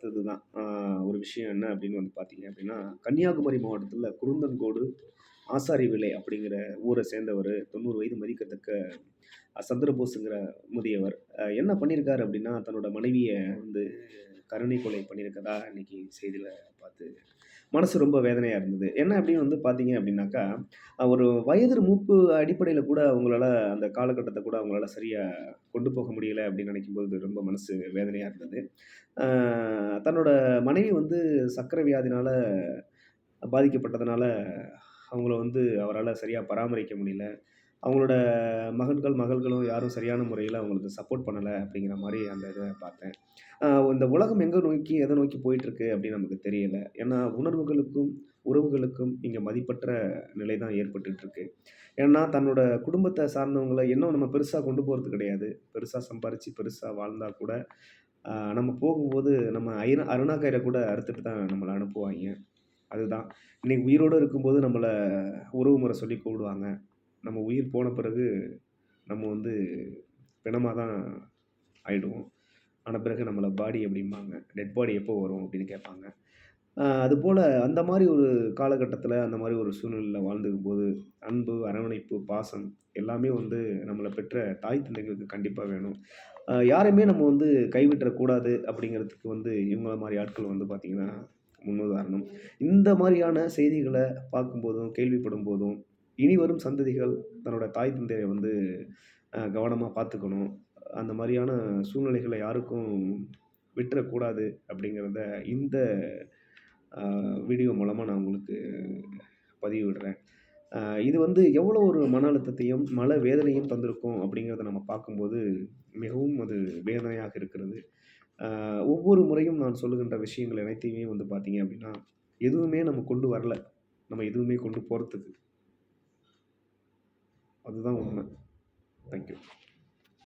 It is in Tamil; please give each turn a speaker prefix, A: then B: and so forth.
A: பார்த்தது தான். ஒரு விஷயம் என்ன அப்படின்னு வந்து பார்த்தீங்க அப்படின்னா, கன்னியாகுமரி மாவட்டத்தில குருந்தன்கோடு, ஆசாரிவிளை அப்படிங்கிற ஊர சேர்ந்தவரு 90 வயது மதிக்கத்தக்க சந்திரபோஸுங்கிற முதியவர். என்ன பண்ணியிருக்காரு அப்படின்னா, தன்னோட மனைவிய வந்து கருணை கொலை பண்ணியிருக்கதா இன்னைக்கு செய்தியில பார்த்து மனசு ரொம்ப வேதனையா இருந்தது. என்ன அப்படின்னு வந்து பார்த்தீங்க அப்படின்னாக்கா, ஒரு வயது மூப்பு அடிப்படையில கூட அவங்களால அந்த காலகட்டத்த கூட அவங்களால சரியா கொண்டு போக முடியல அப்படின்னு நினைக்கும்போது ரொம்ப மனசு வேதனையா இருந்தது. அ தன்னோட மனைவி வந்து சர்க்கரை வியாதினால பாதிக்கப்பட்டதுனால, அவங்கள வந்து அவரால சரியா பராமரிக்க முடியல. அவங்களோட மகன்கள், மகள்களும் யாரும் சரியான முறையில அவங்களுக்கு சப்போர்ட் பண்ணல அப்படிங்கிற மாரி அந்த இத பார்த்தேன். இந்த உலகம் எங்க நோக்கி, எத நோக்கி போயிட்டுருக்கு அப்படின்னு நமக்கு தெரியல. ஏன்னா உணர்வுகளுக்கும், உறவுகளுக்கும் இங்க மதிப்பற்ற நிலை தான் ஏற்பட்டுட்டு இருக்கு. ஏன்னா தன்னோட குடும்பத்த சார்ந்தவங்கள இன்னும் நம்ம பெருசா கொண்டு போறது கிடையாது. பெருசா சம்பாரிச்சு, பெருசா வாழ்ந்தா கூட, நம்ம போகும்போது நம்ம அருணா கயிற கூட அறுத்துட்டு தான் நம்மள அனுப்புவாய்ங்க. அதுதான். இன்னைக்கு உயிரோட இருக்கும்போது நம்மள உறவு முறை சொல்லி கூப்பிடுவாங்க. நம்ம உயிர் போன பிறகு நம்ம வந்து பிணமா தான் ஆயிடுவோம். ஆன பிறகு நம்மள பாடி அப்படிம்பாங்க. டெட் பாடி எப்போ வரும் அப்படின்னு கேட்பாங்க. அதுபோல அந்த மாரி ஒரு காலகட்டத்தில, அந்த மாரி ஒரு சூழ்நிலையில வாழ்ந்திருக்கும்போது, அன்பு, அரவணைப்பு, பாசம் எல்லாமே வந்து நம்மள பெற்ற தாய் தந்தைகளுக்கு கண்டிப்பா வேணும். யாரையுமே நம்ம வந்து கைவிட்டுறக்கூடாது அப்படிங்கிறதுக்கு வந்து இவங்கள மாரி ஆட்கள் வந்து பார்த்தீங்கன்னா, முன்னுதாரணம். இந்த மாரியான செய்திகள பார்க்கும்போதும், கேள்விப்படும்போதும், இனி வரும் சந்ததிகள் தன்னோட தாய் தந்தைய வந்து கவனமா பார்த்துக்கணும். அந்த மாரியான சூழ்நிலைகள யாருக்கும் விட்டுறக்கூடாது அப்படிங்கிறத இந்த அ வீடியோ மூலமா நான் உங்களுக்கு பதிவிடுறேன். அ இது வந்து எவ்வளோ ஒரு மன அழுத்தத்தையும், வேதனையும் தந்திருக்கும் அப்படிங்கிறத நம்ம பார்க்கும்போது, மிகவும் அது வேதனையாக இருக்கிறது. ஒவ்வொரு முறையும் நான் சொல்லுகின்ற விஷயங்கள் அனைத்தையுமே வந்து பார்த்தீங்க அப்படின்னா, எதுவுமே நம்ம கொண்டு வரல. நம்ம எதுவுமே கொண்டு போறதுக்கு. அதுதான் உண்மை. Thank you.